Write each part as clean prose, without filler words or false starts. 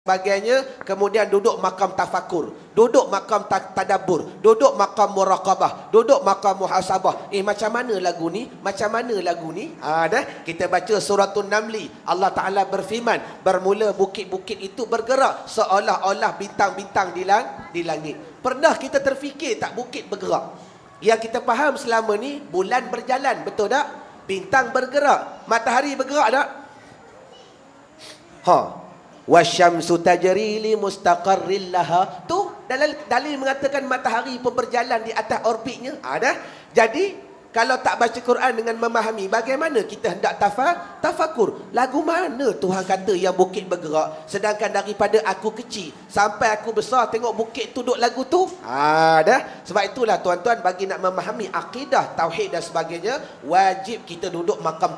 sebagainya, kemudian duduk makam tafakur, duduk makam tadabbur, duduk makam muraqabah, duduk makam muhasabah. Macam mana lagu ni? Macam mana lagu ni? Dah kita baca suratul Namli. Allah Taala berfirman, bermula bukit-bukit itu bergerak seolah-olah bintang-bintang di langit. Pernah kita terfikir tak bukit bergerak? Yang kita faham selama ni, bulan berjalan, betul tak? Bintang bergerak, matahari bergerak tak? Wasyamsu tajri li mustaqarril laha. Tu dalil mengatakan matahari pun berjalan di atas orbitnya. Dah. Jadi kalau tak baca Quran dengan memahami, bagaimana kita hendak tafakur? Lagu mana Tuhan kata yang bukit bergerak? Sedangkan daripada aku kecil sampai aku besar tengok bukit tu duk lagu tu. Dah. Sebab itulah tuan-tuan, bagi nak memahami akidah, tauhid dan sebagainya, wajib kita duduk makam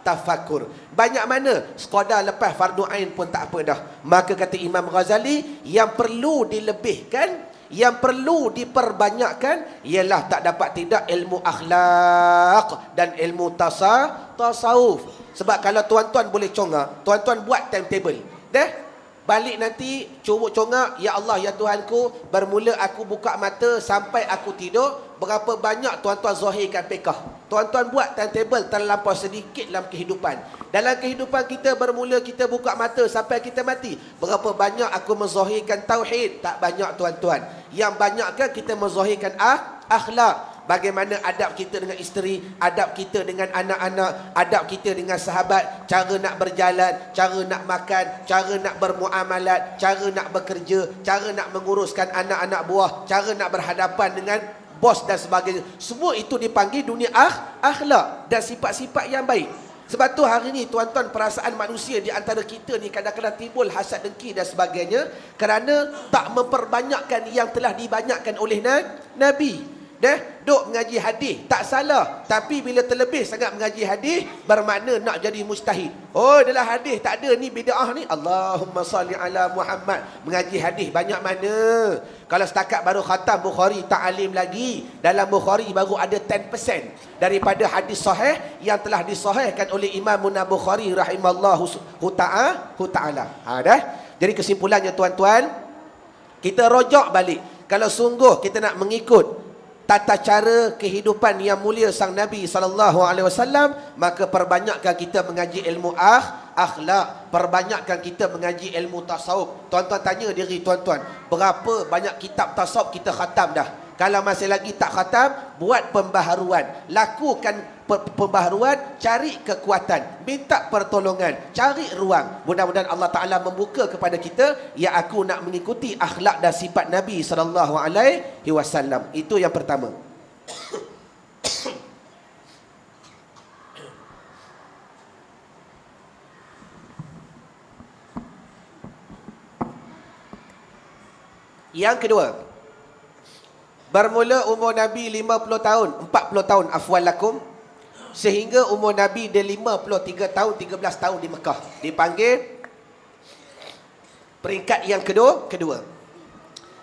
tafakur. Banyak mana sekadar lepas fardu ain pun tak apa dah. Maka kata Imam Ghazali, yang perlu dilebihkan, yang perlu diperbanyakkan ialah tak dapat tidak ilmu akhlak dan ilmu tasawuf. Sebab kalau tuan-tuan boleh congak, tuan-tuan buat timetable. Balik nanti congak, ya Allah ya Tuhanku, bermula aku buka mata sampai aku tidur, berapa banyak tuan-tuan zahirkan fiqh. Tuan-tuan buat timetable terlampau sedikit dalam kehidupan. Dalam kehidupan kita, bermula kita buka mata sampai kita mati, berapa banyak aku menzahirkan tauhid? Tak banyak tuan-tuan. Yang banyak kan kita menzahirkan akhlak. Bagaimana adab kita dengan isteri, adab kita dengan anak-anak, adab kita dengan sahabat, cara nak berjalan, cara nak makan, cara nak bermuamalat, cara nak bekerja, cara nak menguruskan anak-anak buah, cara nak berhadapan dengan bos dan sebagainya. Semua itu dipanggil dunia akhlak dan sifat-sifat yang baik. Sebab tu hari ni tuan-tuan, perasaan manusia di antara kita ni kadang-kadang timbul hasad, dengki dan sebagainya kerana tak memperbanyakkan yang telah dibanyakkan oleh Nabi. Duk mengaji hadis tak salah, tapi bila terlebih sangat mengaji hadis bermakna nak jadi mujtahid. Dalam hadis tak ada ni, bid'ah ni. Allahumma salli ala Muhammad. Mengaji hadis banyak mana? Kalau setakat baru khatam Bukhari, tak alim lagi. Dalam Bukhari baru ada 10% daripada hadis sahih yang telah disahihkan oleh Imam Bukhari rahimallahu ta'ala. Dah. Jadi kesimpulannya tuan-tuan, kita rojak balik. Kalau sungguh kita nak mengikut tata cara kehidupan yang mulia sang Nabi SAW, maka perbanyakkan kita mengaji ilmu akhlak, perbanyakkan kita mengaji ilmu tasawuf. Tuan-tuan tanya diri tuan-tuan, berapa banyak kitab tasawuf kita khatam dah? Kalau masih lagi tak khatam, buat pembaharuan, lakukan pembaharuan, cari kekuatan, minta pertolongan, cari ruang. Mudah-mudahan Allah Ta'ala membuka kepada kita, ya aku nak mengikuti akhlak dan sifat Nabi SAW. Itu yang pertama. Yang kedua, bermula umur Nabi 50 tahun, 40 tahun afwan lakum, sehingga umur Nabi dia 53 tahun, 13 tahun di Mekah. Dipanggil peringkat yang kedua.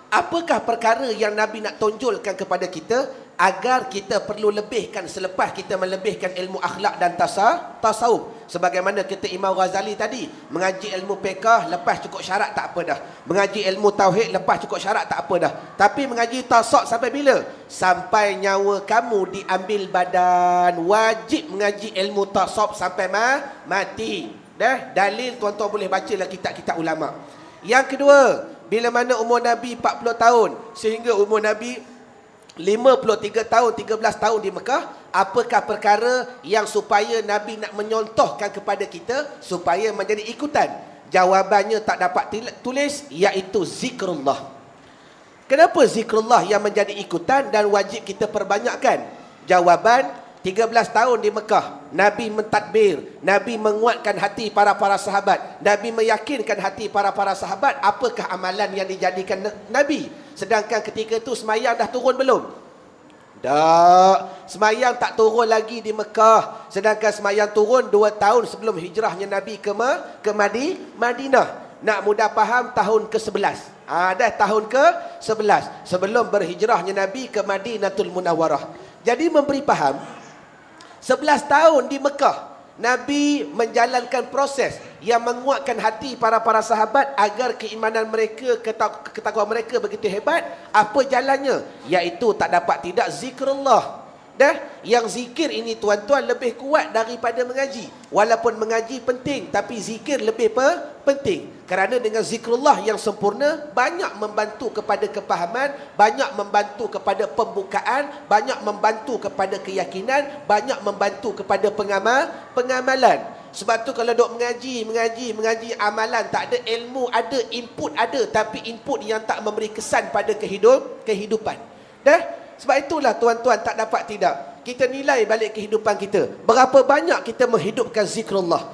Apakah perkara yang Nabi nak tonjolkan kepada kita agar kita perlu lebihkan selepas kita melebihkan ilmu akhlak dan tasawuf? Sebagaimana kata Imam Ghazali tadi, mengaji ilmu fiqh lepas cukup syarat tak apa dah. Mengaji ilmu tauhid lepas cukup syarat tak apa dah. Tapi mengaji tasawuf sampai bila? Sampai nyawa kamu diambil badan. Wajib mengaji ilmu tasawuf sampai mati. Dalil tuan-tuan boleh bacalah kitab-kitab ulama. Yang kedua, bila mana umur Nabi 40 tahun sehingga umur Nabi 53 tahun, 13 tahun di Mekah, apakah perkara yang supaya Nabi nak menyontohkan kepada kita supaya menjadi ikutan? Jawabannya tak dapat tulis, iaitu zikrullah. Kenapa zikrullah yang menjadi ikutan dan wajib kita perbanyakkan? Jawaban, 13 tahun di Mekah, Nabi mentadbir, Nabi menguatkan hati para sahabat, Nabi meyakinkan hati para sahabat. Apakah amalan yang dijadikan Nabi? Sedangkan ketika itu semayang dah turun belum? Tak. Semayang tak turun lagi di Mekah. Sedangkan semayang turun 2 tahun sebelum hijrahnya Nabi ke Madinah. Nak mudah faham, tahun ke-11. Dah tahun ke-11 sebelum berhijrahnya Nabi ke Madinatul Munawwarah. Jadi memberi faham, 11 tahun di Mekah Nabi menjalankan proses yang menguatkan hati para sahabat agar keimanan mereka, ketakwaan mereka begitu hebat. Apa jalannya? Iaitu tak dapat tidak zikrullah. Yang zikir ini tuan-tuan lebih kuat daripada mengaji. Walaupun mengaji penting, tapi zikir lebih penting. Kerana dengan zikrullah yang sempurna, banyak membantu kepada kepahaman, banyak membantu kepada pembukaan, banyak membantu kepada keyakinan, banyak membantu kepada pengamalan. Sebab tu kalau duk mengaji, amalan tak ada, ilmu ada, input ada, tapi input yang tak memberi kesan pada kehidupan. Sebab itulah tuan-tuan tak dapat tidak, kita nilai balik kehidupan kita. Berapa banyak kita menghidupkan zikrullah.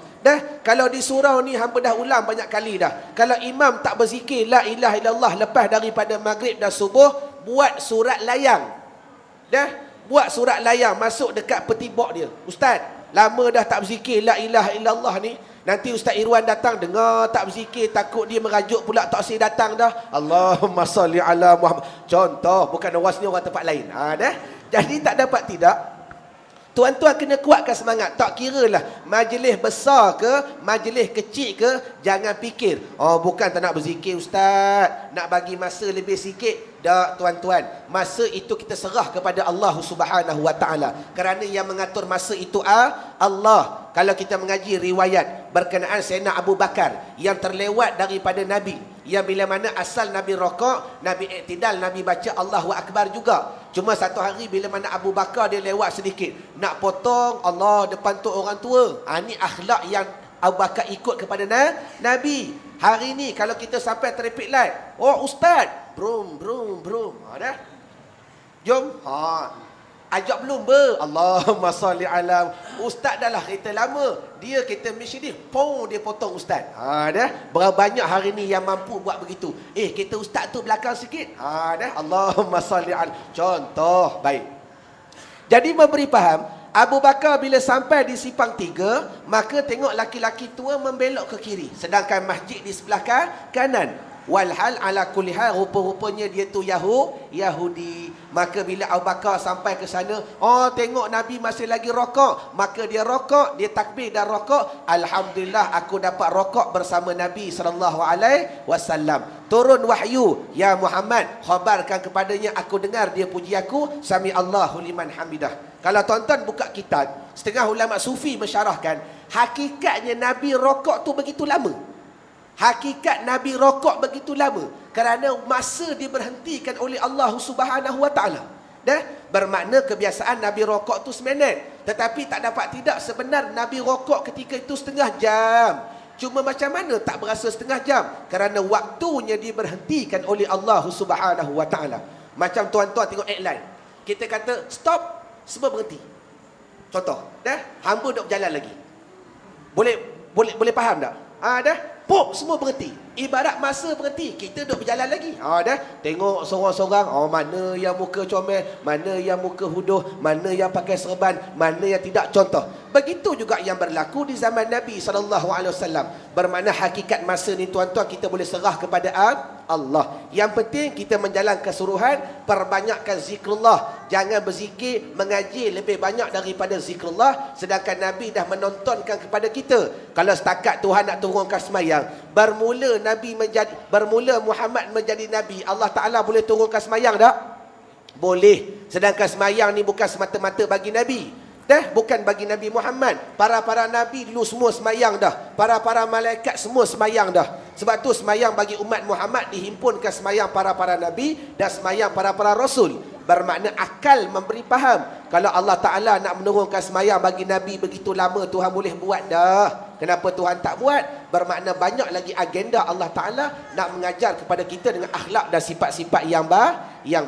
Kalau di surau ni hamba dah ulang banyak kali dah. Kalau imam tak berzikir la ilaha illallah lepas daripada maghrib dan subuh, buat surat layang. Buat surat layang masuk dekat peti bok dia. Ustaz, lama dah tak berzikir la ilaha illallah ni. Nanti Ustaz Irwan datang, dengar tak berzikir, takut dia merajuk pula tak si datang dah. Allahumma salli ala Muhammad. Contoh, bukan was ni orang tempat lain. Jadi tak dapat tidak, tuan-tuan kena kuatkan semangat. Tak kira lah majlis besar ke, majlis kecil ke, jangan fikir, oh bukan tak nak berzikir Ustaz, nak bagi masa lebih sikit. Tak tuan-tuan, masa itu kita serah kepada Allah Subhanahu wa ta'ala. Kerana yang mengatur masa itu Allah. Kalau kita mengaji riwayat berkenaan Sayyidina Abu Bakar yang terlewat daripada Nabi, yang bila mana asal Nabi rokok, Nabi iktidal, Nabi baca Allahu Akbar juga. Cuma satu hari bila mana Abu Bakar dia lewat sedikit, nak potong Allah depan tu orang tua. Ini akhlak yang Abu Bakar ikut kepada Nabi. Hari ni kalau kita sampai traffic light, oh ustaz, brum. Dah. Jom. Ajak belum ber. Allahumma salli ala. Ustaz dah lah kereta lama. Dia kereta Mercedes, dia potong ustaz. Dah. Berapa banyak hari ni yang mampu buat begitu. Kereta ustaz tu belakang sikit. Dah. Allahumma salli ala. Contoh baik. Jadi memberi faham, Abu Bakar bila sampai di simpang 3, maka tengok laki-laki tua membelok ke kiri, sedangkan masjid di sebelah kanan. Walhal ala kulli hal, rupa-rupanya dia tu Yahudi. Maka bila Abu Bakar sampai ke sana, tengok Nabi masih lagi rokok, maka dia rokok, dia takbir dan rokok. Alhamdulillah aku dapat rokok bersama Nabi SAW. Turun wahyu, ya Muhammad, khabarkan kepadanya, aku dengar dia puji aku, sami Allahu liman hamidah. Kalau tuan-tuan buka kitab, setengah ulama sufi mensyarahkan, hakikatnya Nabi rokok tu begitu lama. Hakikat Nabi rokok begitu lama kerana masa diberhentikan oleh Allah Subhanahu wa ta'ala. Bermakna kebiasaan Nabi rokok tu seminit. Tetapi tak dapat tidak, sebenar Nabi rokok ketika itu setengah jam. Cuma macam mana tak berasa setengah jam? Kerana waktunya diberhentikan oleh Allah Subhanahu wa ta'ala. Macam tuan-tuan tengok iklan, kita kata stop, semua berhenti. Contoh, hamba duk berjalan lagi. Boleh faham tak? Pop, semua berhenti. Ibarat masa berhenti, kita duduk berjalan lagi. Tengok sorang-sorang, mana yang muka comel, mana yang muka huduh, mana yang pakai serban, mana yang tidak. Contoh. Begitu juga yang berlaku di zaman Nabi SAW. Bermakna hakikat masa ni tuan-tuan kita boleh serah kepada Allah. Yang penting kita menjalankan suruhan, perbanyakkan zikrullah. Jangan berzikir, mengaji lebih banyak daripada zikrullah. Sedangkan Nabi dah menontonkan kepada kita. Kalau setakat Tuhan nak turunkan semayang, bermula Muhammad menjadi Nabi, Allah Ta'ala boleh turunkan semayang tak? Boleh. Sedangkan semayang ni bukan semata-mata bagi Nabi. Bukan bagi Nabi Muhammad. Para Nabi dulu semua semayang dah. Para malaikat semua semayang dah. Sebab tu semayang bagi umat Muhammad dihimpunkan semayang para Nabi dan semayang para Rasul. Bermakna akal memberi faham. Kalau Allah Ta'ala nak menurunkan semayang bagi Nabi begitu lama, Tuhan boleh buat dah. Kenapa Tuhan tak buat? Bermakna banyak lagi agenda Allah Ta'ala nak mengajar kepada kita dengan akhlak dan sifat-sifat yang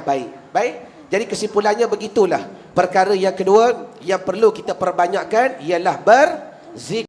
baik. Jadi kesimpulannya begitulah. Perkara yang kedua yang perlu kita perbanyakkan ialah berzikir.